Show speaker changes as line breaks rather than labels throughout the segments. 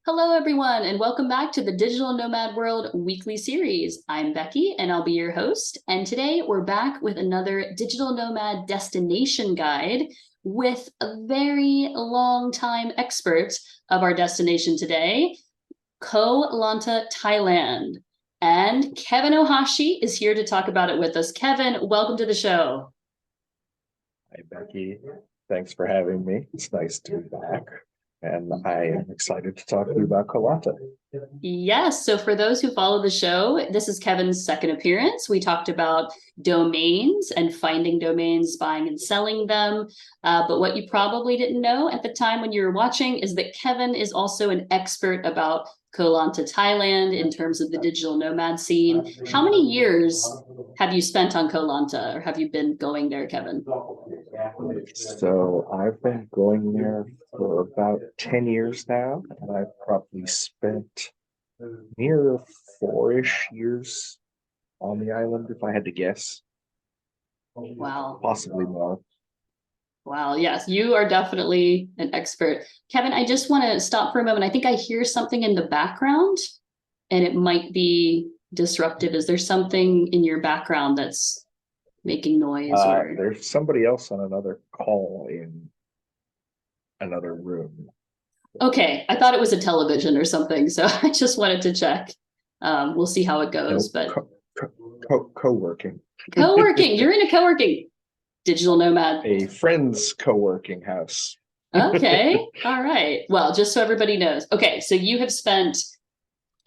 Hello, everyone, and welcome back to the Digital Nomad World weekly series. I'm Becky, and I'll be your host. And today we're back with another Digital Nomad destination guide with a very long time expert of our destination today, Koh Lanta, Thailand. And Kevin Ohashi is here to talk about it with us. Kevin, welcome to the show.
Hi, Becky. Thanks for having me. It's nice to be back. And I am excited to talk to you about Koh Lanta.
Yes. So for those who follow the show, this is Kevin's second appearance. We talked about domains and finding domains, buying and selling them. But what you probably didn't know at the time when you were watching is that Kevin is also an expert about Koh Lanta, Thailand, in terms of the digital nomad scene. How many years have you spent on Koh Lanta, or have you been going there, Kevin?
So I've been going there for about 10 years now, and I've probably spent near 4-ish years on the island, if I had to guess.
Wow.
Possibly more.
Wow. Yes, you are definitely an expert. Kevin, I just want to stop for a moment. I think I hear something in the background and it might be disruptive. Is there something in your background that's making noise or?
There's somebody else on another call in another room.
Okay, I thought it was a television or something, so I just wanted to check. We'll see how it goes, but
Co-working.
co-working, you're in a co-working digital nomad.
A friend's co-working house.
Okay, all right. Well, just so everybody knows. Okay, so you have spent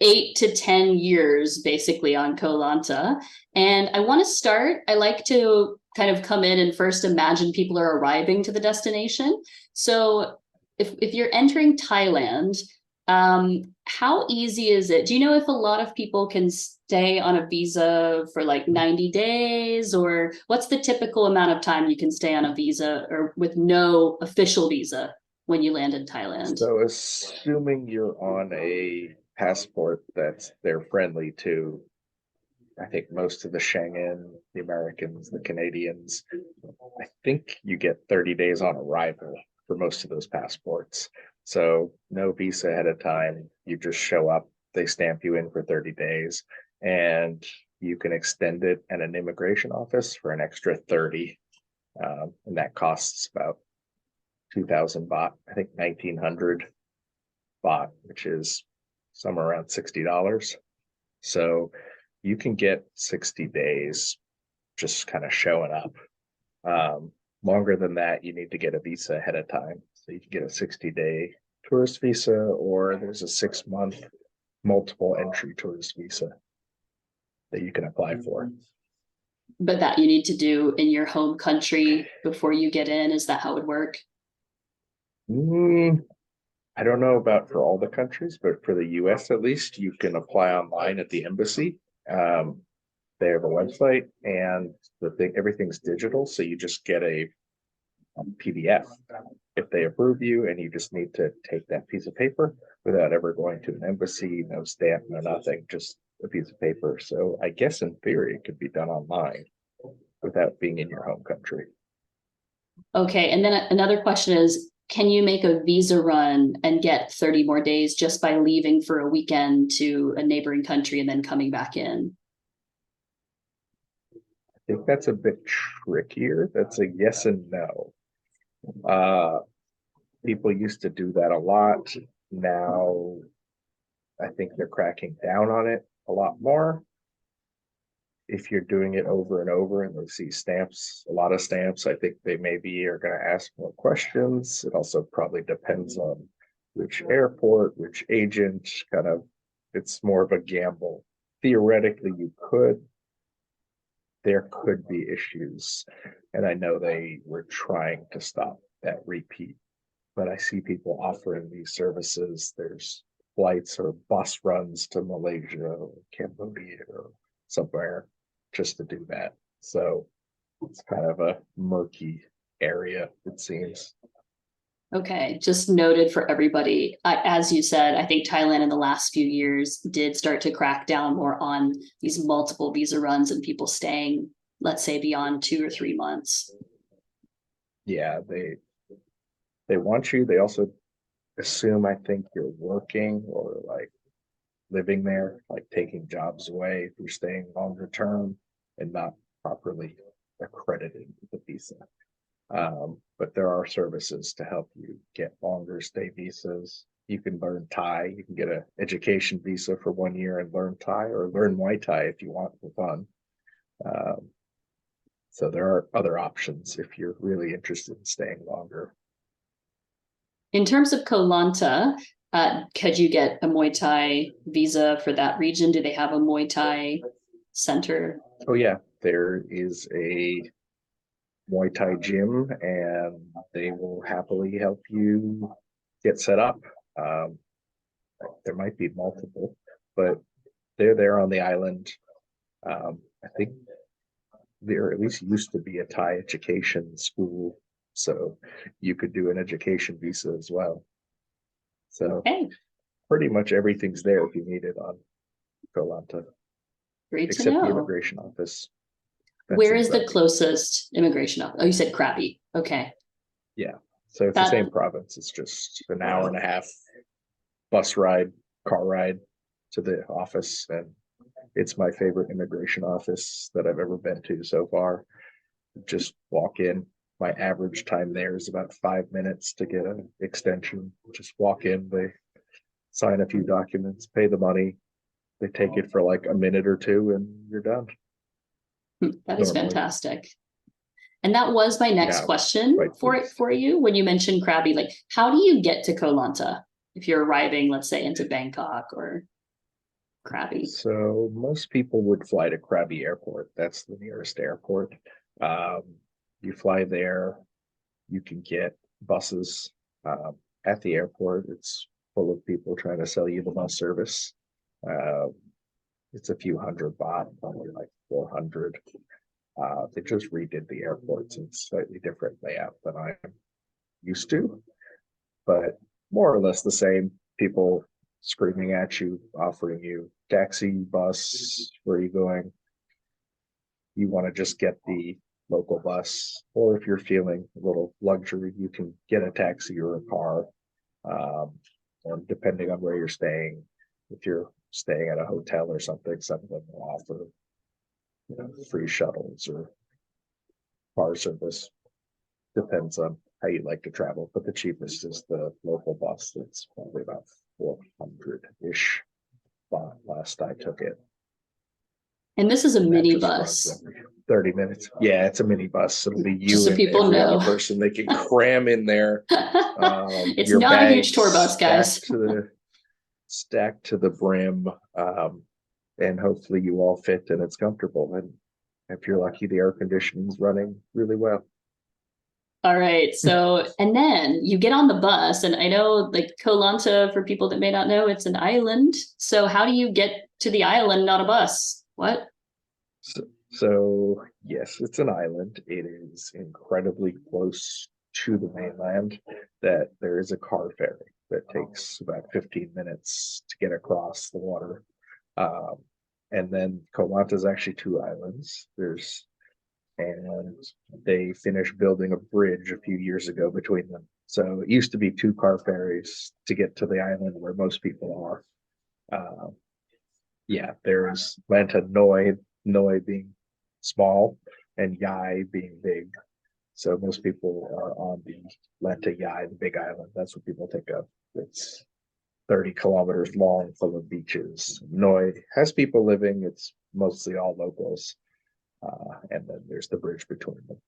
8 to 10 years basically on Koh Lanta. And I want to start, I like to kind of come in and first imagine people are arriving to the destination. So if you're entering Thailand, how easy is it? Do you know if a lot of people can stay on a visa for like 90 days, or what's the typical amount of time you can stay on a visa or with no official visa when you land in Thailand?
So assuming you're on a passport they're friendly to, I think most of the Schengen, the Americans, the Canadians, I think you get 30 days on arrival for most of those passports. So no visa ahead of time. You just show up, they stamp you in for 30 days, and you can extend it at an immigration office for an extra 30. And that costs about 2,000 baht, I think 1,900 baht, which is somewhere around $60. So you can get 60 days just kind of showing up. Longer than that, you need to get a visa ahead of time. So you can get a 60-day tourist visa, or there's a 6-month multiple entry tourist visa that you can apply for.
But that you need to do in your home country before you get in. Is that how it would work?
I don't know about for all the countries, but for the US at least, you can apply online at the embassy. They have a website, and everything's digital, so you just get a PDF if they approve you, and you just need to take that piece of paper without ever going to an embassy, no stamp, no nothing, just a piece of paper. So I guess in theory it could be done online without being in your home country.
Okay, and then another question is, can you make a visa run and get 30 more days just by leaving for a weekend to a neighboring country and then coming back in?
I think that's a bit trickier. That's a yes and no. People used to do that a lot. Now I think they're cracking down on it a lot more. If you're doing it over and over and they see stamps, a lot of stamps, I think they maybe are going to ask more questions. It also probably depends on which airport, which agent, it's more of a gamble. Theoretically, there could be issues. And I know they were trying to stop that repeat, but I see people offering these services. There's flights or bus runs to Malaysia or Cambodia or somewhere just to do that. So it's kind of a murky area, it seems.
Okay, just noted for everybody. As you said, I think Thailand in the last few years did start to crack down more on these multiple visa runs and people staying, let's say, beyond 2 or 3 months.
Yeah, they want you. They also assume I think you're working or like living there, like taking jobs away if you're staying longer term and not properly accredited with the visa. But there are services to help you get longer stay visas. You can learn Thai. You can get an education visa for 1 year and learn Thai, or learn Muay Thai if you want for fun. Um, so there are other options if you're really interested in staying longer.
In terms of Koh Lanta, could you get a Muay Thai visa for that region? Do they have a Muay Thai center?
Oh yeah, there is a Muay Thai gym, and they will happily help you get set up. Um, there might be multiple, but they're there on the island. I think there at least used to be a Thai education school, so you could do an education visa as well. So
Okay,
pretty much everything's there if you need it on Koh Lanta,
great to
except the
know.
immigration office. That's
Where
in
is the
Krabi.
closest immigration office? Oh, you said Krabi. Okay.
Yeah, so it's the
That
same province. It's just an hour and a half bus ride, car ride to the office, and it's my favorite immigration office that I've ever been to so far. Just walk in. My average time there is about 5 minutes to get an extension. Just walk in, they sign a few documents, pay the money. They take it for like a minute or two, and you're done.
that is
Normally,
fantastic. And that was my next
yeah,
question
quite pleased.
for you when you mentioned Krabi. Like, how do you get to Koh Lanta if you're arriving, let's say, into Bangkok or Krabi?
So most people would fly to Krabi Airport. That's the nearest airport. Um, you fly there. You can get buses at the airport. It's full of people trying to sell you the bus service. Uh, it's a few hundred baht, probably like 400. They just redid the airports. It's slightly different layout than I'm used to, but more or less the same. People screaming at you, offering you taxi, bus, where are you going? You want to just get the local bus, or if you're feeling a little luxury, you can get a taxi or a car. Um, and depending on where you're staying, if you're staying at a hotel or something, some of them will offer, free shuttles or car service. Depends on how you like to travel, but the cheapest is the local bus. That's probably about 400-ish last I took it.
And this is a
And that
mini
just runs
bus,
every 30 minutes. Yeah, it's a mini bus. It'll be
just
you
so
and
people
every other
know.
person they can cram in there.
It's
Your
not a huge
bags
tour bus, guys.
stacked to the brim. And hopefully you all fit and it's comfortable. And if you're lucky, the air conditioning's running really well.
All right. So, and then you get on the bus, and I know, like, Koh Lanta, for people that may not know, it's an island. So, how do you get to the island on a bus? What?
So yes, it's an island. It is incredibly close to the mainland that there is a car ferry that takes about 15 minutes to get across the water. Um, and then Koh Lanta is actually two islands. And they finished building a bridge a few years ago between them. So it used to be two car ferries to get to the island where most people are. Uh, yeah, there's Lanta Noi being small, and Yai being big. So most people are on the Lanta Yai, the big island. That's what people think of. It's 30 kilometers long, full of beaches. Noi has people living. It's mostly all locals. And then there's the bridge between them.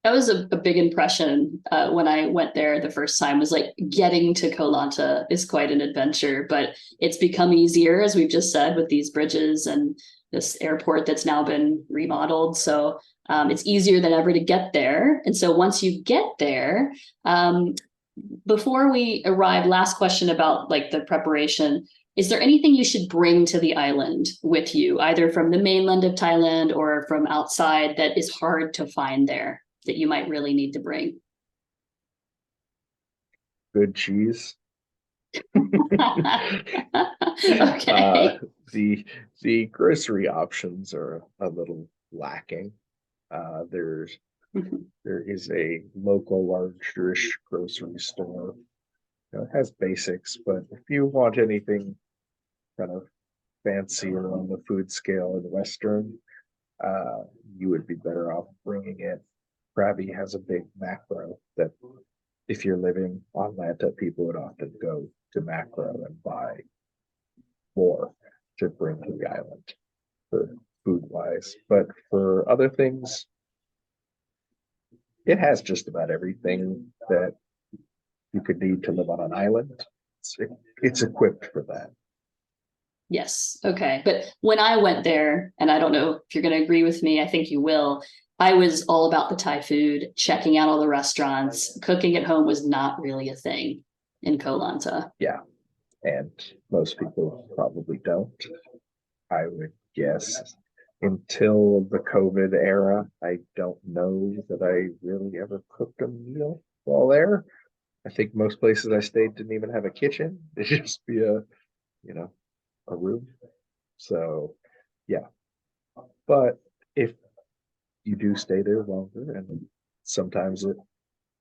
That was a big impression when I went there the first time. Was like, getting to Koh Lanta is quite an adventure, but it's become easier, as we've just said, with these bridges and this airport that's now been remodeled. So it's easier than ever to get there. And so once you get there, before we arrive, last question about like the preparation. Is there anything you should bring to the island with you, either from the mainland of Thailand or from outside, that is hard to find there, that you might really need to bring?
Good cheese.
Okay.
The grocery options are a little lacking. There is a local large-ish grocery store It has basics, but if you want anything kind of fancier on the food scale in Western, uh, you would be better off bringing it. Krabi has a big macro that if you're living on Lanta, people would often go to macro and buy more to bring to the island for food wise. But for other things, it has just about everything that you could need to live on an island. It's, it's equipped for that.
Yes. Okay. But when I went there, and I don't know if you're going to agree with me, I think you will. I was all about the Thai food, checking out all the restaurants. Cooking at home was not really a thing in Koh Lanta.
Yeah. And most people probably don't. I would guess until the COVID era, I don't know that I really ever cooked a meal while there. I think most places I stayed didn't even have a kitchen. It'd just be a room. So yeah. But if you do stay there longer and sometimes it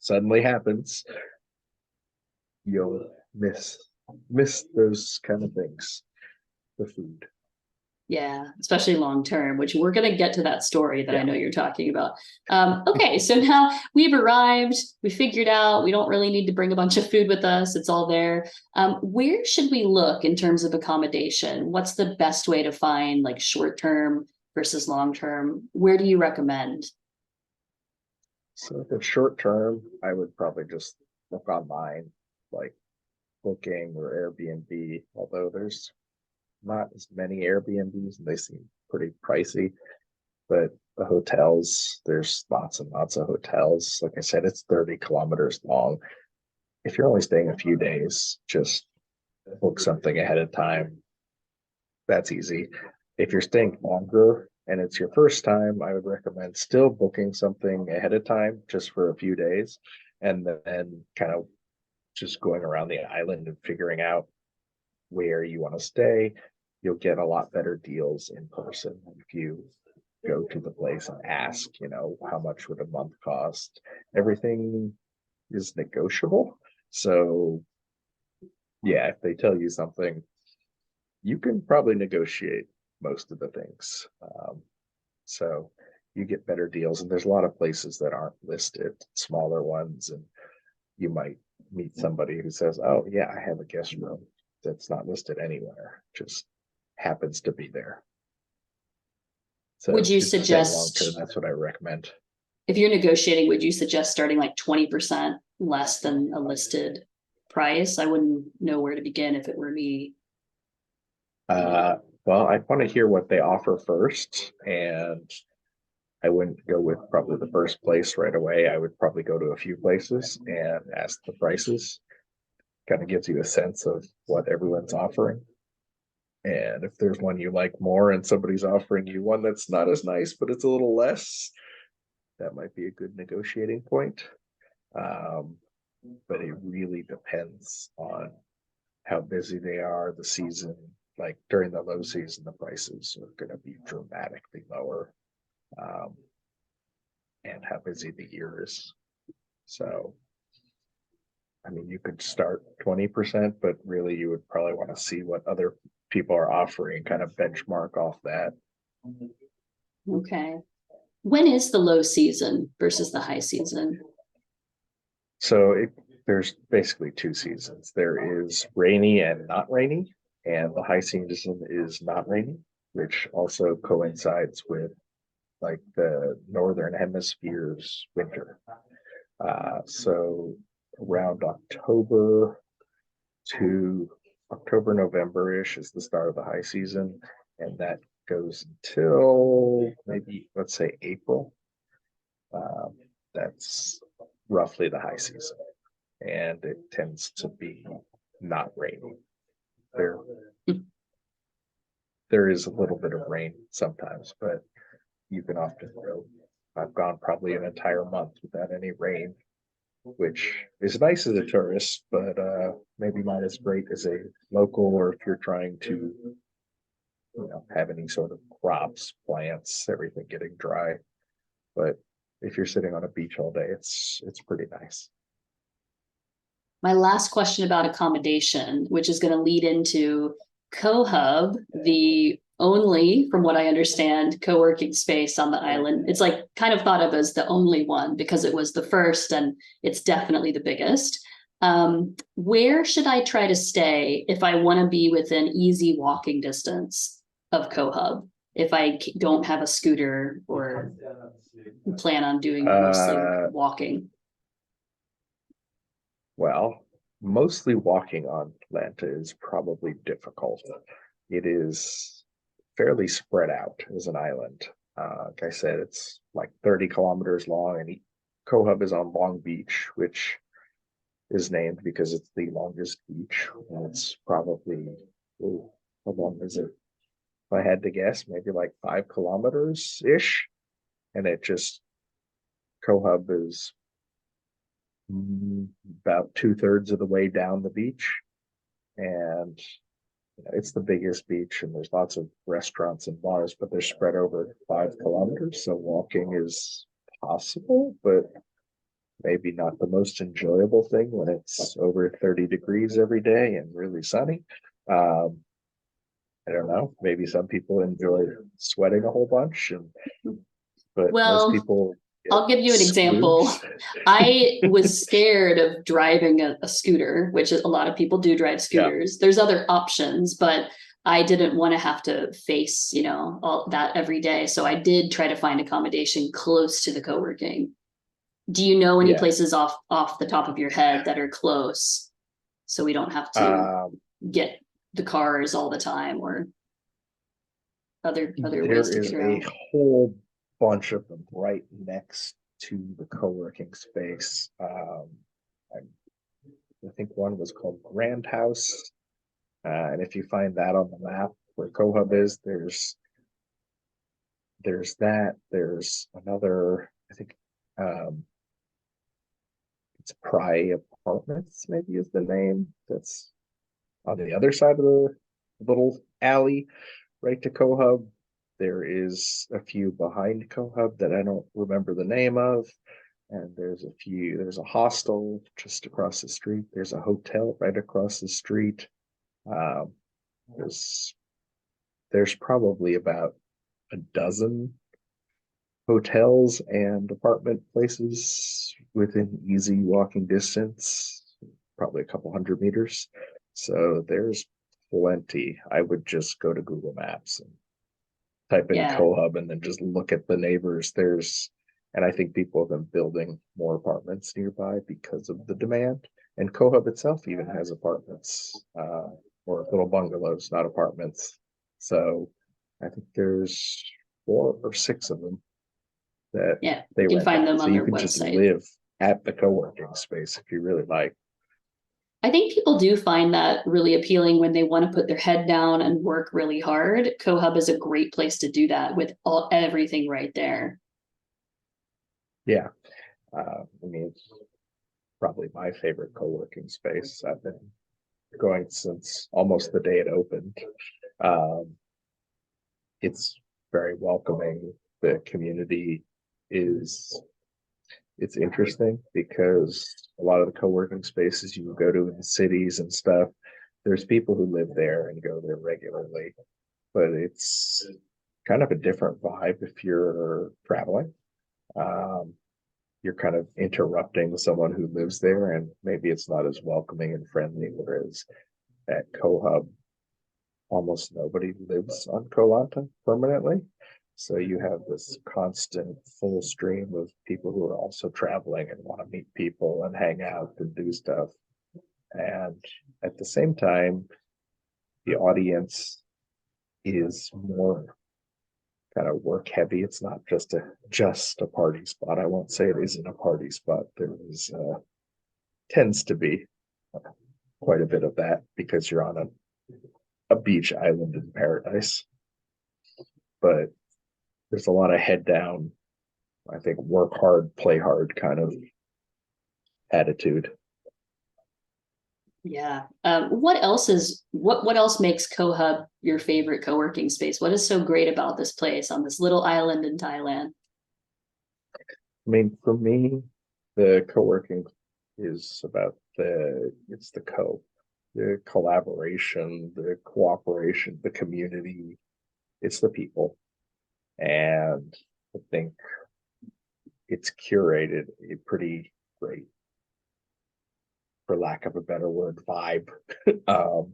suddenly happens, you'll miss those kind of things. The food.
Yeah, especially long term, which we're going to get to that story that I
Yeah.
know you're talking about. Okay, so now we've arrived, we figured out we don't really need to bring a bunch of food with us, it's all there. Where should we look in terms of accommodation? What's the best way to find like short term versus long term? Where do you recommend?
So if it's short term, I would probably just look online, like Booking or Airbnb, although there's not as many Airbnbs and they seem pretty pricey. But the hotels, there's lots and lots of hotels. Like I said, it's 30 kilometers long. If you're only staying a few days, just book something ahead of time. That's easy. If you're staying longer and it's your first time, I would recommend still booking something ahead of time just for a few days and then kind of just going around the island and figuring out where you want to stay. You'll get a lot better deals in person if you go to the place and ask, how much would a month cost? Everything is negotiable. So, yeah, if they tell you something, you can probably negotiate most of the things. So you get better deals. And there's a lot of places that aren't listed, smaller ones. And you might meet somebody who says, oh, yeah, I have a guest room that's not listed anywhere, just happens to be there. So
Would you
if you're staying long term,
suggest,
that's what I recommend.
if you're negotiating, would you suggest starting like 20% less than a listed price? I wouldn't know where to begin if it were me.
Uh, well, I want to hear what they offer first, and I wouldn't go with probably the first place right away. I would probably go to a few places and ask the prices. Kind of gives you a sense of what everyone's offering. And if there's one you like more and somebody's offering you one that's not as nice, but it's a little less, that might be a good negotiating point. Um, but it really depends on how busy they are, the season. Like during the low season, the prices are going to be dramatically lower, um, and how busy the year is. So, I mean, you could start 20%, but really you would probably want to see what other people are offering, kind of benchmark off that.
Okay. When is the low season versus the high season?
So there's basically two seasons. There is rainy and not rainy, and the high season is not rainy, which also coincides with like the northern hemisphere's winter. So around to October, November-ish is the start of the high season, and that goes until maybe let's say April. Um, that's roughly the high season, and it tends to be not raining. There, there is a little bit of rain sometimes, but you can often go. I've gone probably an entire month without any rain, which is nice as a tourist, but maybe not as great as a local, or if you're trying to, have any sort of crops, plants, everything getting dry. But if you're sitting on a beach all day, it's pretty nice.
my last question about accommodation, which is going to lead into CoHub, the only, from what I understand, co-working space on the island. It's like kind of thought of as the only one because it was the first and it's definitely the biggest. Where should I try to stay if I want to be within easy walking distance of CoHub? If I don't have a scooter or plan on doing mostly walking.
Well, mostly walking on Lanta is probably difficult. It is fairly spread out as an island. Like I said, it's like 30 kilometers long, and Koh is on Long Beach, which is named because it's the longest beach. And it's probably, ooh, how long is it? If I had to guess, maybe like 5 kilometers ish. And it just, Koh is about 2/3 of the way down the beach. And it's the biggest beach, and there's lots of restaurants and bars, but they're spread over 5 kilometers. So walking is possible, but maybe not the most enjoyable thing when it's over 30 degrees every day and really sunny. I don't know. Maybe some people enjoy sweating a whole bunch, but most people.
I'll give you an example. I was scared of driving a scooter, which a lot of people do drive scooters. Yeah. There's other options, but I didn't want to have to face, all that every day. So I did try to find accommodation close to the co-working. Do you know any places off the top of your head that are close so we don't have to get the cars all the time or other ways to get around?
There is a whole bunch of them right next to the co-working space. I think one was called Grand House. And if you find that on the map where CoHub is, there's that. There's another, I think it's Pry Apartments, maybe is the name. That's on the other side of the little alley right to CoHub. There is a few behind CoHub that I don't remember the name of. And there's a hostel just across the street. There's a hotel right across the street. There's probably about a dozen hotels and apartment places within easy walking distance, probably a couple 100 meters. So there's plenty. I would just go to Google Maps and type in CoHub and then just look at the neighbors. And I think people have been building more apartments nearby because of the demand. And CoHub itself even has apartments, or little bungalows, not apartments. So I think there's 4 or 6 of them that they
you can find them
so
on
you
their
can
website.
Just live at the co-working space if you really like.
I think people do find that really appealing when they want to put their head down and work really hard. CoHub is a great place to do that with everything right there.
Yeah. It's probably my favorite co-working space. I've been going since almost the day it opened. It's very welcoming. The community it's interesting because a lot of the co-working spaces you go to in cities and stuff, there's people who live there and go there regularly, but it's kind of a different vibe if you're traveling. You're kind of interrupting someone who lives there, and maybe it's not as welcoming and friendly, whereas at CoHub, almost nobody lives on Koh Lanta permanently. So you have this constant full stream of people who are also traveling and want to meet people and hang out and do stuff. And at the same time, the audience is more kind of work heavy. It's not just a party spot. I won't say it isn't a party spot. Tends to be quite a bit of that because you're on a beach island in paradise. But there's a lot of head down, I think, work hard, play hard kind of attitude.
Yeah. What else makes CoHub your favorite co-working space? What is so great about this place on this little island in Thailand?
For me, the co-working is about it's the collaboration, the cooperation, the community. It's the people, and I think it's curated a pretty great, for lack of a better word, vibe. um,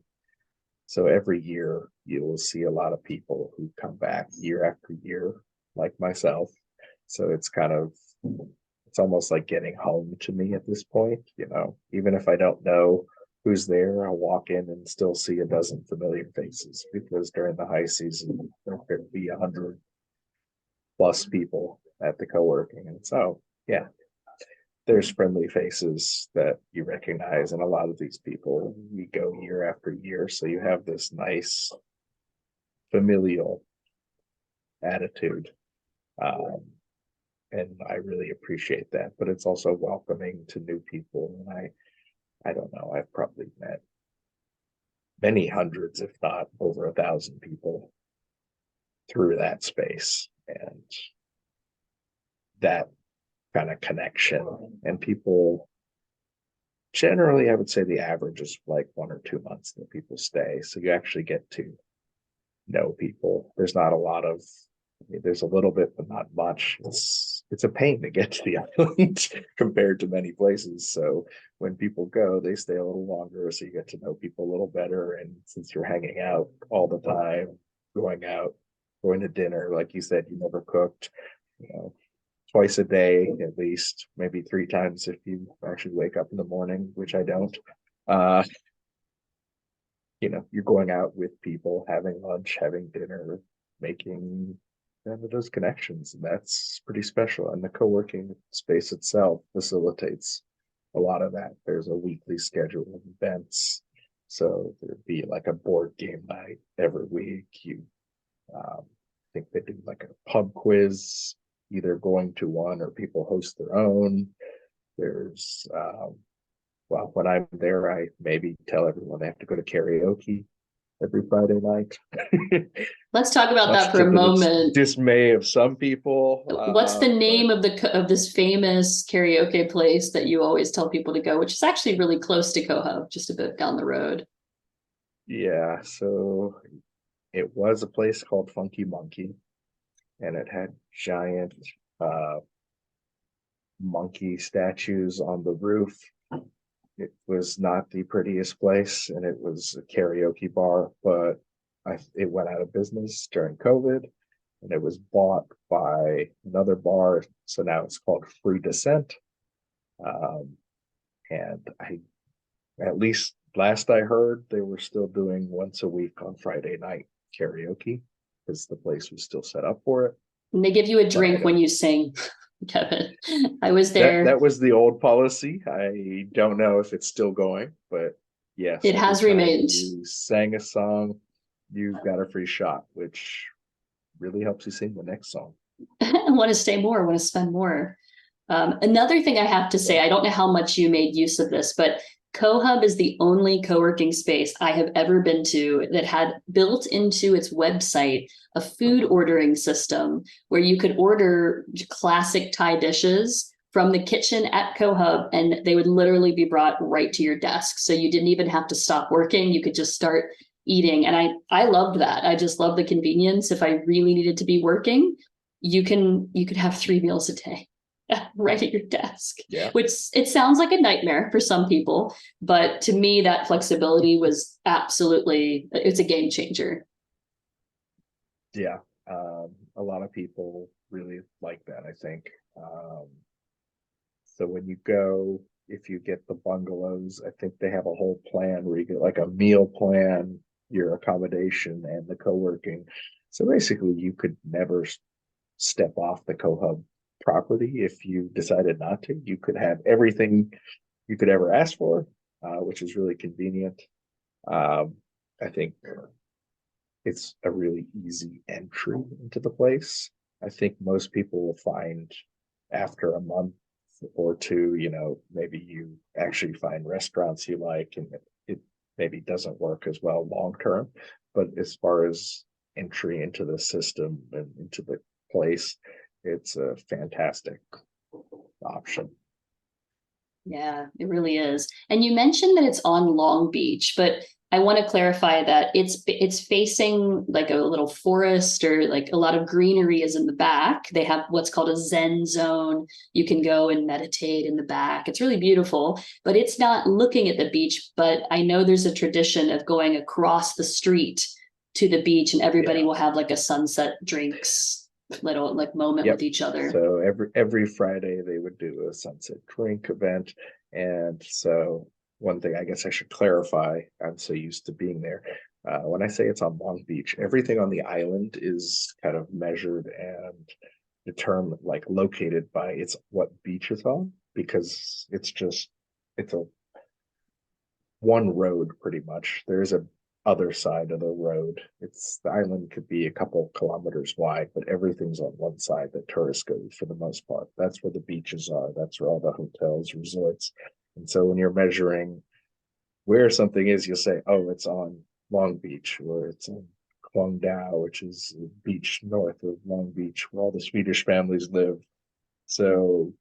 so every year you will see a lot of people who come back year after year, like myself. So it's almost like getting home to me at this point. Even if I don't know who's there, I'll walk in and still see a dozen familiar faces, because during the high season there could be 100+ people at the co-working. And so, yeah, there's friendly faces that you recognize, and a lot of these people, we go year after year, so you have this nice familial attitude. um, and I really appreciate that, but it's also welcoming to new people. And I don't know, I've probably met many hundreds, if not over 1,000 people through that space, and that kind of connection. And people generally, I would say the average is like 1 or 2 months that people stay. So you actually get to know people. There's not a lot of, there's a little bit, but not much. It's a pain to get to the island compared to many places. So when people go, they stay a little longer, so you get to know people a little better. And since you're hanging out all the time, going out, going to dinner, like you said, you never cooked, you know, twice a day at least, maybe 3 times if you actually wake up in the morning, which I don't. Uh, you're going out with people, having lunch, having dinner, making those connections, and that's pretty special. And the co-working space itself facilitates a lot of that. There's a weekly schedule of events, so there'd be like a board game night every week. I think they do like a pub quiz, either going to one or people host their own. There's well, when I'm there, I maybe tell everyone they have to go to karaoke every Friday night.
Let's talk about
Much
that for
to
a
the
moment.
dismay of some people.
What's the
But
name of of this famous karaoke place that you always tell people to go, which is actually really close to Koh, just a bit down the road?
yeah, so it was a place called Funky Monkey, and it had giant uh, monkey statues on the roof. It was not the prettiest place, and it was a karaoke bar, but it went out of business during COVID, and it was bought by another bar. So now it's called Free Descent. Um, and at least last I heard, they were still doing once a week on Friday night karaoke, because the place was still set up for it.
And they give you a
But I
drink when
don't.
you sing, Kevin. I was
That
there.
was the old policy. I don't know if it's still going, but yes,
It
every
has
time
remained.
you sang a song, you got a free shot, which really helps you sing the next song.
I want to stay more, I want to spend more. Another thing I have to say,
Yeah.
I don't know how much you made use of this, but CoHub is the only co-working space I have ever been to that had built into its website a food ordering system where you could order classic Thai dishes from the kitchen at CoHub, and they would literally be brought right to your desk. So you didn't even have to stop working. You could just start eating. And I loved that. I just love the convenience. If I really needed to be working, you could have 3 meals a day right at your desk,
Yeah.
which it sounds like a nightmare for some people, but to me that flexibility was absolutely, it's a game changer.
Yeah. A lot of people really like that, I think. So when you go, if you get the bungalows, I think they have a whole plan where you get like a meal plan, your accommodation, and the co-working. So basically, you could never step off the co-hub property if you decided not to. You could have everything you could ever ask for, which is really convenient. Um, I think it's a really easy entry into the place. I think most people will find after a month or two, maybe you actually find restaurants you like, and it maybe doesn't work as well long term. But as far as entry into the system and into the place, it's a fantastic option.
Yeah, it really is. And you mentioned that it's on Long Beach, but I want to clarify that it's facing like a little forest, or like a lot of greenery is in the back. They have what's called a Zen zone. You can go and meditate in the back. It's really beautiful, but it's not looking at the beach. But I know there's a tradition of going across the street to the beach, and everybody
Yeah.
will have like a sunset drinks little like moment with
Yep.
each other.
So every Friday they would do a sunset drink event. And so one thing I guess I should clarify, I'm so used to being there. When I say it's on Long Beach, everything on the island is kind of measured and determined, like located by its what beach it's on, because it's a one road pretty much. There's a other side of the road. It's the island could be a couple kilometers wide, but everything's on one side that tourists go for the most part. That's where the beaches are. That's where all the hotels, resorts. And so when you're measuring where something is, you'll say, oh, it's on Long Beach, or it's on Kwang Dao, which is a beach north of Long Beach, where all the Swedish families live. So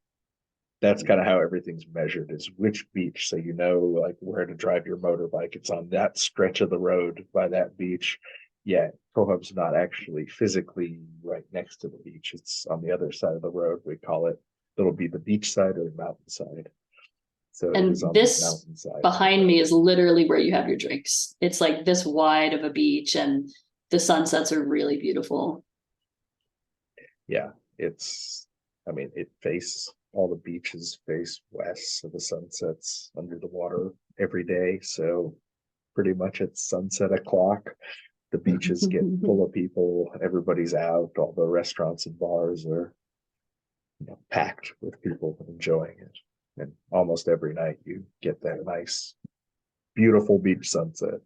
that's kind of how everything's measured, is which beach, so you know like where to drive your motorbike. It's on that stretch of the road by that beach. Yeah, Cohub's not actually physically right next to the beach. It's on the other side of the road. We call it, it'll be the beach side or the mountain side. So it
And
is on the
this
mountain side.
behind me is literally where you have your drinks. It's like this wide of a beach, and the sunsets are really beautiful.
Yeah, it's, I mean, it face, all the beaches face west, so the sunset's under the water every day. So pretty much at sunset o'clock, the beaches get full of people. Everybody's out. All the restaurants and bars are, packed with people enjoying it. And almost every night you get that nice, beautiful beach sunset.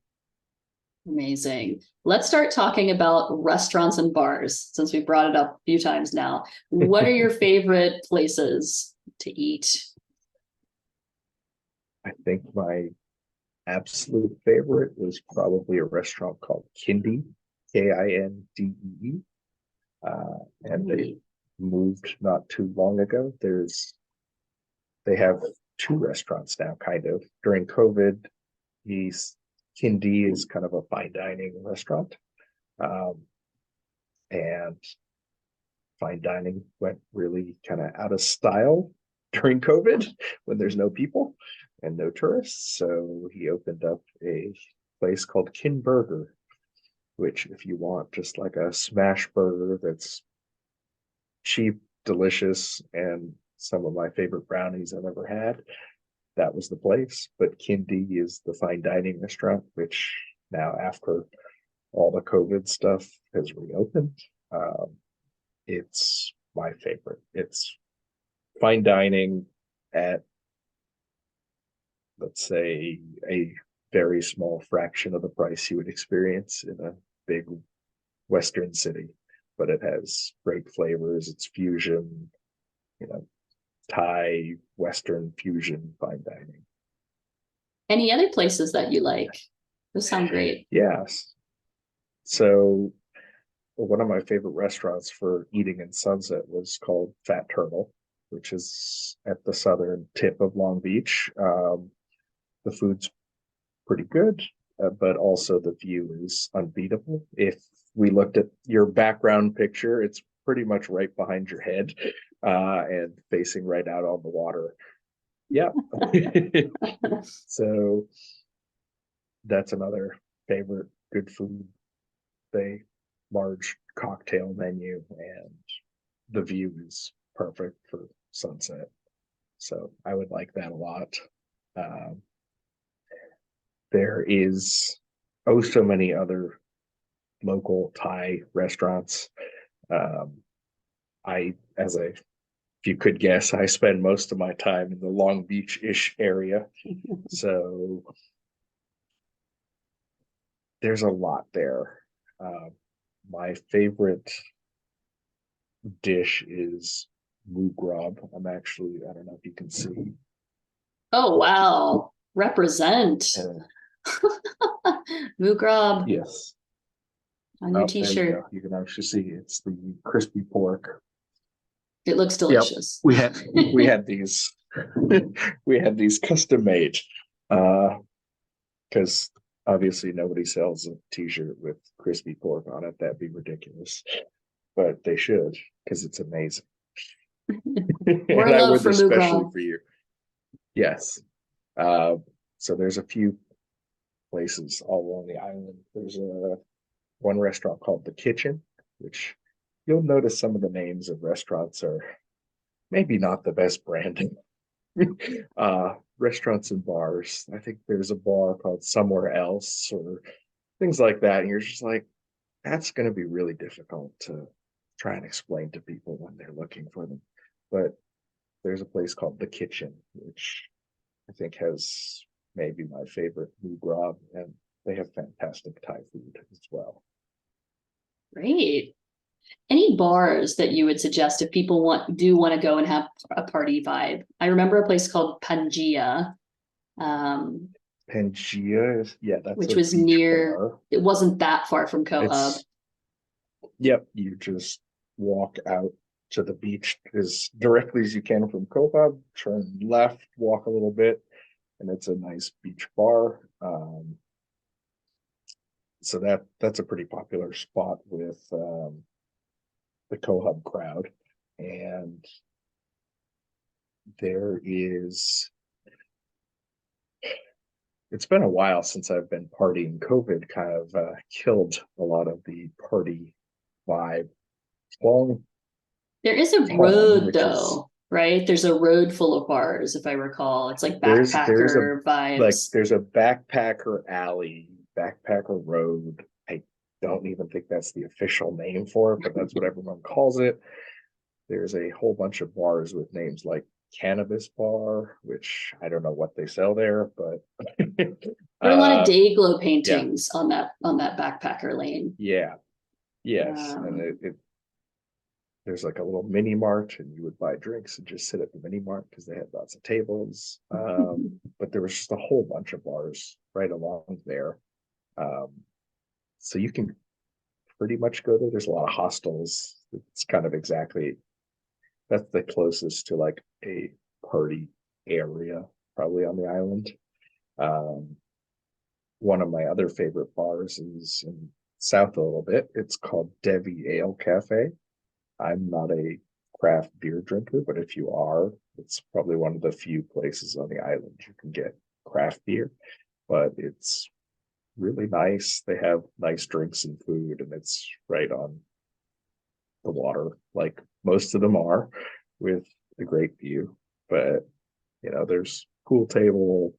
Amazing. Let's start talking about restaurants and bars, since we brought it up a few times now. What are your favorite places to eat?
I think my absolute favorite was probably a restaurant called Kindie, Kindee. And they moved not too long ago. They have two restaurants now, kind of. During COVID, he's Kindee is kind of a fine dining restaurant. Um, and fine dining went really kind of out of style during COVID when there's no people and no tourists. So he opened up a place called Kin Burger, which, if you want just like a smash burger that's cheap, delicious, and some of my favorite brownies I've ever had, that was the place. But Kindee is the fine dining restaurant, which now, after all the COVID stuff, has reopened. It's my favorite. It's fine dining at, let's say, a very small fraction of the price you would experience in a big Western city, but it has great flavors. It's fusion, you know, Thai, Western fusion fine dining.
Any other places that you like? Those sound great.
Yes. So one of my favorite restaurants for eating in Sunset was called Fat Turtle, which is at the southern tip of Long Beach. The food's pretty good, but also the view is unbeatable. If we looked at your background picture, it's pretty much right behind your head, and facing right out on the water. Yeah. So that's another favorite good food. They large cocktail menu, and the view is perfect for sunset. So I would like that a lot. Um, there is oh so many other local Thai restaurants. Um, as if you could guess, I spend most of my time in the Long Beach-ish area. So there's a lot there. My favorite dish is moo grub. I don't know if you can see.
Oh, wow. Represent. Mugrab
Yes.
on your
Oh, there you
t-shirt.
go. You can actually see it's the crispy pork.
It looks
Yep.
delicious.
We had these We had these custom made. Because obviously nobody sells a t-shirt with crispy pork on it. That'd be ridiculous. But they should, because it's amazing.
More
And I
love
would
for
especially
Mugral.
for you. Yes. Uh, so there's a few places all along the island. There's a one restaurant called The Kitchen, which you'll notice some of the names of restaurants are maybe not the best branding. Restaurants and bars. I think there's a bar called Somewhere Else or things like that. And you're just like, that's going to be really difficult to try and explain to people when they're looking for them. But there's a place called The Kitchen, which I think has maybe my favorite food grab, and they have fantastic Thai food as well.
Great. Any bars that you would suggest if people want to go and have a party vibe? I remember a place called Pangaea, um,
Pangea is, yeah, that's
which
a
was
beach
near.
bar.
It wasn't that far from Cohub.
It's, yep, you just walk out to the beach as directly as you can from Koh, turn left, walk a little bit, and it's a nice beach bar. So that's a pretty popular spot with the Koh crowd. And there is, it's been a while since I've been partying. COVID kind of killed a lot of the party vibe. Long
There is a
Tom,
road
which is
though, right? There's a road full of bars, if I recall. It's like
there's a
backpacker vibes.
there's a backpacker alley, backpacker road. I don't even think that's the official name for it, but that's what everyone calls it. There's a whole bunch of bars with names like Cannabis Bar, which I don't know what they sell there, but
There are a lot of
uh
day glow
yeah,
paintings on that backpacker lane.
yeah, yes. And
Um,
there's like a little mini mart and you would buy drinks and just sit at the mini mart because they had lots of tables. But there was just a whole bunch of bars right along there. Um, so you can pretty much go there. There's a lot of hostels. It's kind of exactly that's the closest to like a party area probably on the island. Um, one of my other favorite bars is in south a little bit. It's called Devi Ale Cafe. I'm not a craft beer drinker, but if you are, it's probably one of the few places on the island you can get craft beer. But it's really nice. They have nice drinks and food, and it's right on the water, like most of them are, with a great view. But there's pool table,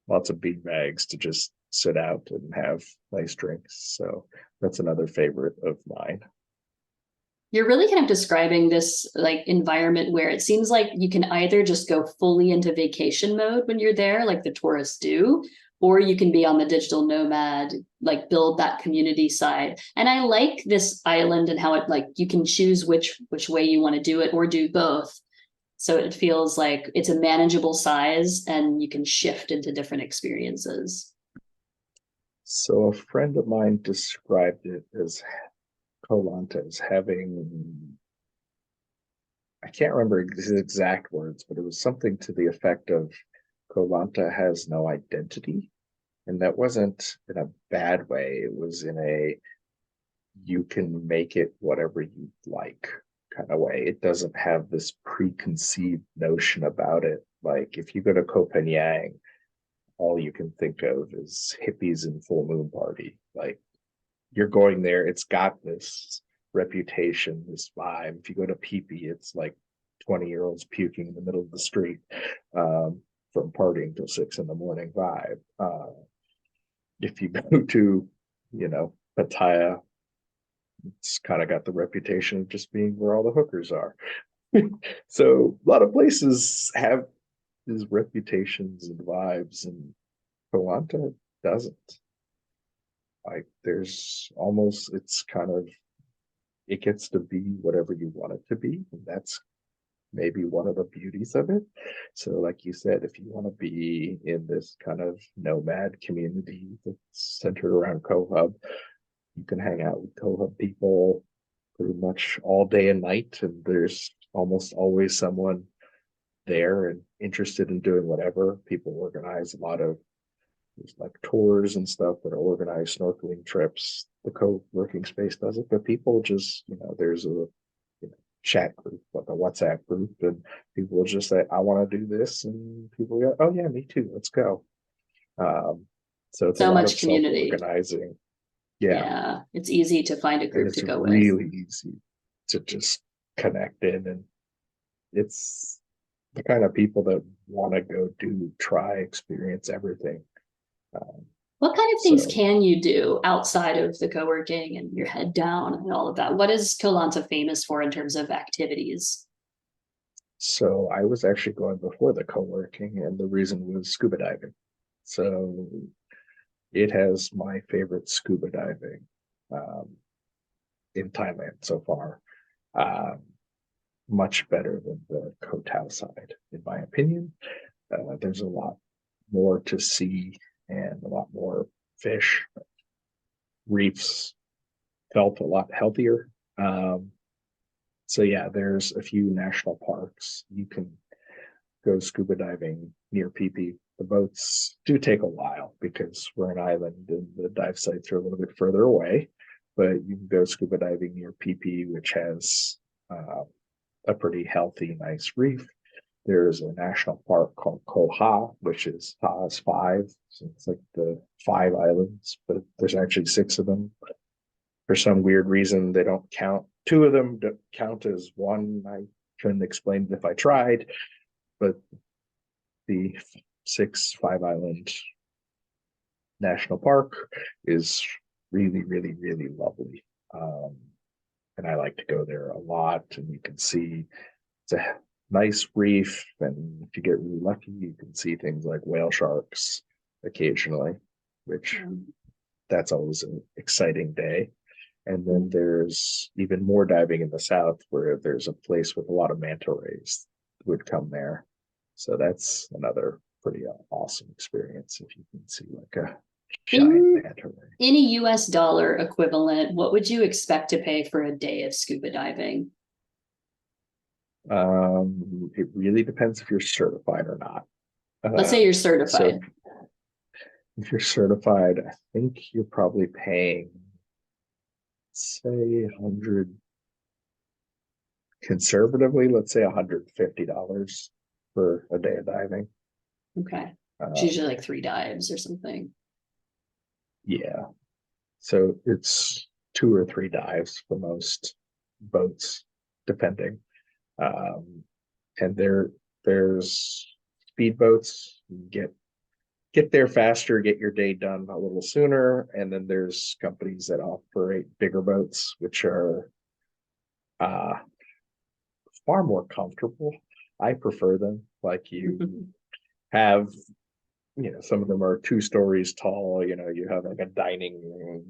lots of bean bags to just sit out and have nice drinks. So that's another favorite of mine.
you're really kind of describing this like environment where it seems like you can either just go fully into vacation mode when you're there, like the tourists do, or you can be on the digital nomad, like build that community side. And I like this island and how it like you can choose which way you want to do it or do both. So it feels like it's a manageable size and you can shift into different experiences.
So a friend of mine described it as Koh Lanta as having, I can't remember his exact words, but it was something to the effect of Koh Lanta has no identity. And that wasn't in a bad way. It was in a you can make it whatever you like kind of way. It doesn't have this preconceived notion about it. Like if you go to Koh Phangan, all you can think of is hippies and full moon party. Like you're going there, it's got this reputation, this vibe. If you go to Phi Phi, it's like 20-year-olds puking in the middle of the street from partying till 6 in the morning vibe. If you go to, Pattaya, it's kind of got the reputation of just being where all the hookers are. So a lot of places have these reputations and vibes, and Koh Lanta doesn't. Like there's almost it's kind of it gets to be whatever you want it to be, and that's maybe one of the beauties of it. So, like you said, if you want to be in this kind of nomad community that's centered around Koh, you can hang out with Koh people pretty much all day and night, and there's almost always someone there and interested in doing whatever, people organize a lot of there's like tours and stuff that are organized, snorkeling trips. The co-working space does it, but people just, there's a chat group, like a WhatsApp group, and people will just say, I want to do this, and people go, oh yeah, me too, let's go. So it's a
So
lot
much
of
community.
self-organizing. Yeah.
Yeah, it's easy to find a
And
group
it's
to go with.
really easy to just connect in, and it's the kind of people that want to go do, try, experience everything. Um,
What kind of things
so
can you do outside of the co-working and your head down and all of that? What is Koh Lanta famous for in terms of activities?
So I was actually going before the co-working, and the reason was scuba diving. So it has my favorite scuba diving um, in Thailand so far. Um, Much better than the Koh Tao side, in my opinion. There's a lot more to see and a lot more fish. Reefs felt a lot healthier. Um, so yeah, there's a few national parks. You can go scuba diving near Phi Phi. The boats do take a while because we're an island and the dive sites are a little bit further away. But you can go scuba diving near Phi Phi, which has a pretty healthy, nice reef. There's a national park called Koh Ha, which is Ha's five. So it's like the five islands, but there's actually six of them. For some weird reason, they don't count. Two of them don't count as one. I couldn't explain it if I tried, but the six five island national park is really, really, really lovely. And I like to go there a lot, and you can see it's a nice reef, and if you get really lucky, you can see things like whale sharks occasionally, which that's always an exciting day. And then there's even more diving in the south where there's a place with a lot of manta rays would come there. So that's another pretty awesome experience if you can see like a giant
In
manta ray.
in a US dollar equivalent, what would you expect to pay for a day of scuba diving?
It really depends if you're certified or not.
Let's say you're
So
certified.
if you're certified, I think you're probably paying, say, 100 conservatively, let's say $150 for a day of diving.
Okay. It's
Um,
usually like 3 dives or something.
yeah. So it's 2 or 3 dives for most boats, depending. Um, and there's speedboats. Get there faster, get your day done a little sooner, and then there's companies that operate bigger boats, which are uh, far more comfortable. I prefer them. Like you have, some of them are 2 stories tall. You have like a dining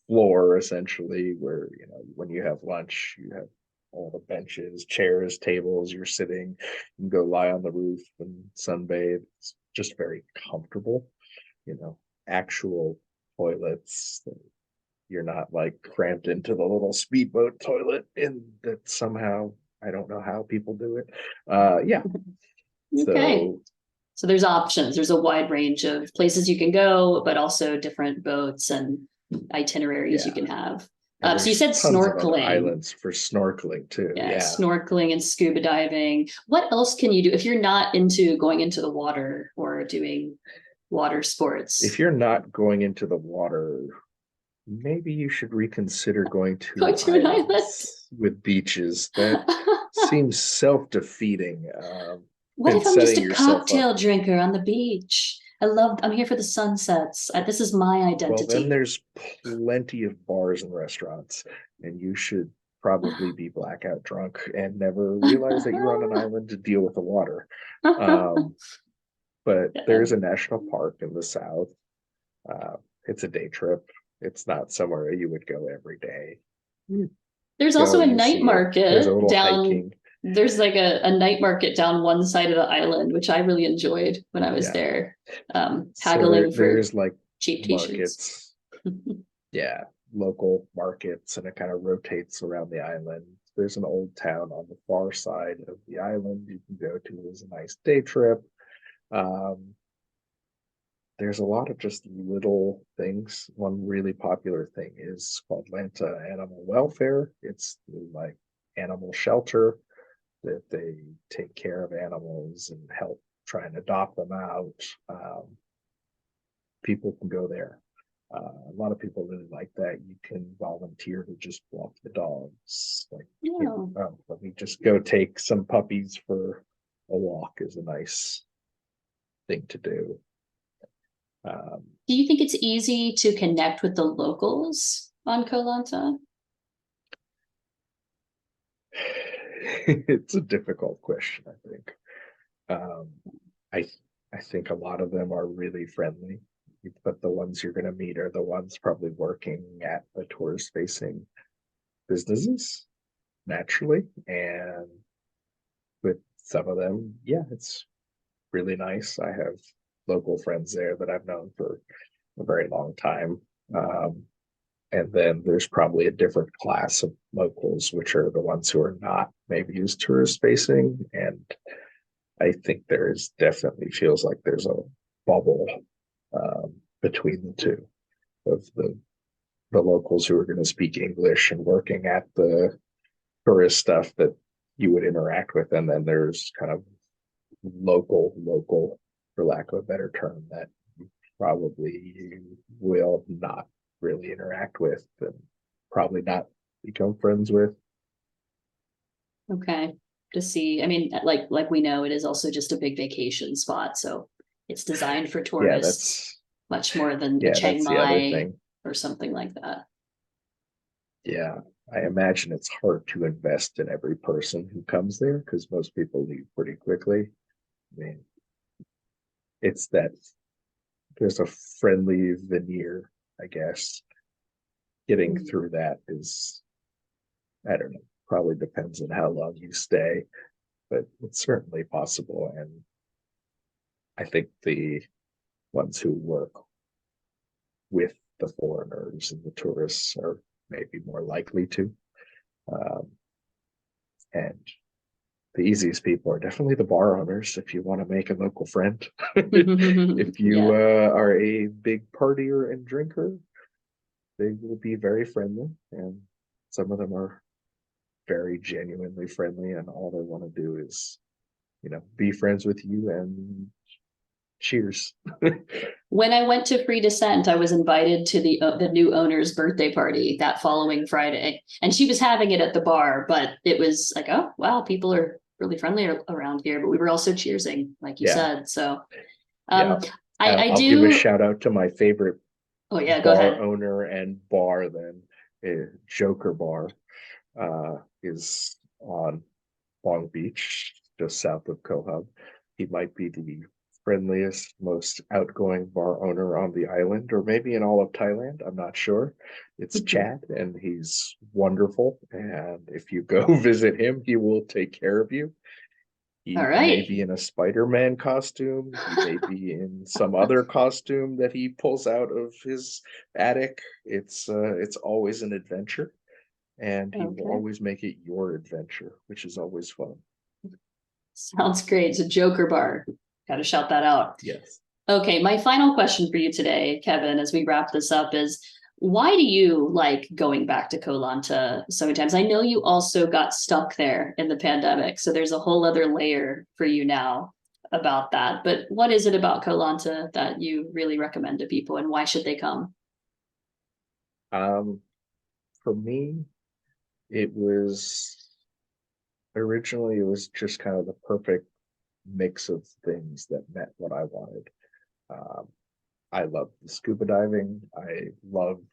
floor essentially where, when you have lunch, you have all the benches, chairs, tables, you're sitting, you can go lie on the roof and sunbathe. It's just very comfortable, actual toilets. You're not like cramped into the little speedboat toilet, and that somehow I don't know how people do it. Yeah.
Okay.
So
So there's options. There's a wide range of places you can go, but also different boats and itineraries you
yeah,
can have.
and
So you
there's
said
tons of other
snorkeling.
islands for snorkeling too.
Yeah,
Yeah.
snorkeling and scuba diving. What else can you do if you're not into going into the water or doing water
If
sports?
you're not going into the water, maybe you should reconsider going
Going
to
to an island.
islands with beaches. That seems self-defeating.
What
And
if I'm just
setting
a
yourself up.
cocktail drinker on the beach? I'm here for the sunsets. This is my
Well, then
identity.
there's plenty of bars and restaurants, and you should probably be blackout drunk and never realize that you're on an island to deal with the water. Um, but
Yeah.
there's a national park in the south. Uh, it's a day trip. It's not somewhere you would go every day. You
There's also
go,
a
you
night
see it. There's a
market
little
down.
hiking.
There's like a night market down one side of the island, which I really enjoyed when I was
Yeah.
there,
So
haggling for
there's like
cheap t-shirts.
markets. Yeah, local markets, and it kind of rotates around the island. There's an old town on the far side of the island you can go to as a nice day trip. Um, there's a lot of just little things. One really popular thing is called Lanta Animal Welfare. It's like animal shelter that they take care of animals and help try and adopt them out. People can go there. A lot of people really like that. You can volunteer to just walk the dogs. Like,
Yeah.
let me just go take some puppies for a walk is a nice thing to do. Um,
Do you think it's easy to connect with the locals on Koh Lanta?
it's a difficult question, I think. Um, I I think a lot of them are really friendly, but the ones you're going to meet are the ones probably working at the tourist facing businesses naturally. And with some of them, yeah, it's really nice. I have local friends there that I've known for a very long time. Um, and then there's probably a different class of locals, which are the ones who are not maybe as tourist facing. And I think there's definitely feels like there's a bubble between the two of the locals who are going to speak English and working at the tourist stuff that you would interact with, and then there's kind of local, for lack of a better term, that probably you will not really interact with and probably not become friends with.
Okay. To see, I mean, like we know, it is also just a big vacation spot, so it's designed for
Yeah,
tourists much more than a Chiang
that's the other
Mai
thing.
or something like that.
Yeah, I imagine it's hard to invest in every person who comes there because most people leave pretty quickly. I mean, it's that there's a friendly veneer, I guess. Getting
Mm.
through that is, I don't know, probably depends on how long you stay, but it's certainly possible. And I think the ones who work with the foreigners and the tourists are maybe more likely to. Um, and the easiest people are definitely the bar owners if you want to make a local friend. If you
Yeah.
are a big partier and drinker, they will be very friendly. And some of them are very genuinely friendly. And all they want to do is, be friends with you and cheers.
When I went to Free Descent, I was invited to the new owner's birthday party that following Friday, and she was having it at the bar. But it was like, oh wow, people are really friendly around here. But we were also cheersing, like you
Yeah.
said. So
Yeah.
um, I
I'll give a
do.
shout out to my favorite
Oh yeah, go
bar
ahead.
owner and bar then. Joker Bar is on Long Beach, just south of Cohub. He might be the friendliest, most outgoing bar owner on the island, or maybe in all of Thailand. I'm not sure. It's Chad, and he's wonderful. And if you go visit him, he will take care of you.
All
He may
right.
be in a Spider-Man costume. He may be in some other costume that he pulls out of his attic. It's always an adventure, and he will
Okay.
always make it your adventure, which is always fun.
Sounds great. It's a Joker bar. Got to shout that out.
Yes.
Okay, my final question for you today, Kevin, as we wrap this up is why do you like going back to Koh Lanta so many times? I know you also got stuck there in the pandemic, so there's a whole other layer for you now about that. But what is it about Koh Lanta that you really recommend to people and why should they come?
Um, for me, it was originally it was just kind of the perfect mix of things that met what I wanted. Um, I loved the scuba diving. I loved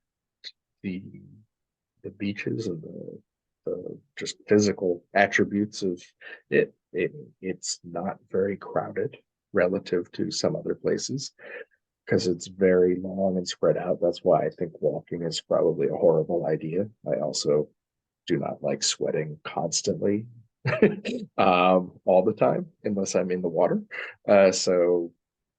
the the beaches and the just physical attributes of it. It's not very crowded relative to some other places because it's very long and spread out. That's why I think walking is probably a horrible idea. I also do not like sweating constantly all the time unless I'm in the water. So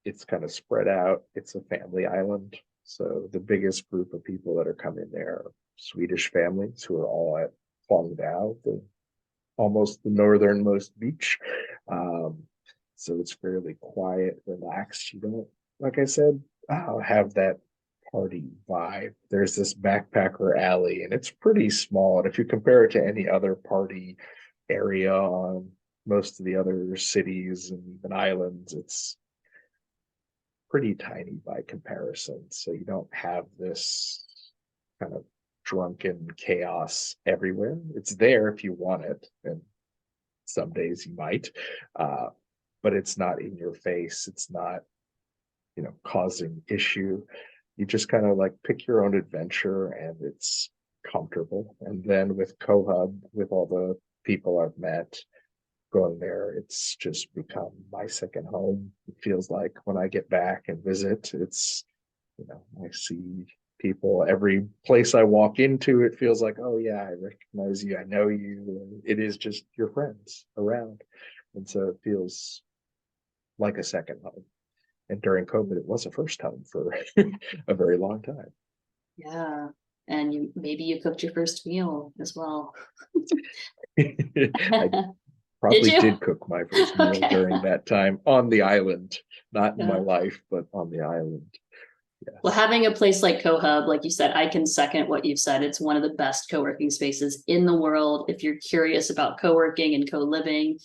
it's kind of spread out. It's a family island. So the biggest group of people that are coming there are Swedish families who are all at Phong Dao, almost the northernmost beach. Um, so it's fairly quiet, relaxed. You don't, like I said, have that party vibe. There's this backpacker alley, and it's pretty small. And if you compare it to any other party area on most of the other cities and even islands, it's pretty tiny by comparison. So you don't have this kind of drunken chaos everywhere. It's there if you want it, and some days you might, uh, but it's not in your face. It's not, causing issue. You just kind of like pick your own adventure, and it's comfortable. And then with Cohub, with all the people I've met going there, it's just become my second home. It feels like when I get back and visit, I see people every place I walk into. It feels like, oh yeah, I recognize you, I know you. And it is just your friends around, and so it feels like a second home. And during COVID, it was a first home for a very long time.
Yeah. And maybe you cooked your first meal as well.
I
Did
probably
you?
did cook my first meal
Okay.
during that time on the island, not in my
Yeah.
life, but on the island.
Well,
Yes.
having a place like CoHub, like you said, I can second what you've said. It's one of the best co-working spaces in the world. If you're curious about co-working and co-living,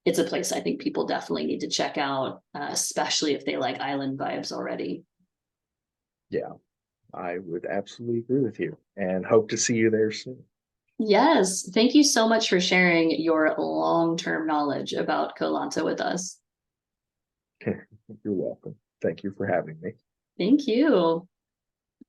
it's a place I think people definitely need to check out, especially if they like island vibes already.
Yeah, I would absolutely agree with you and hope to see you there soon.
Yes. Thank you so much for sharing your long-term knowledge about Koh Lanta with us.
You're welcome. Thank you for having me.
Thank you.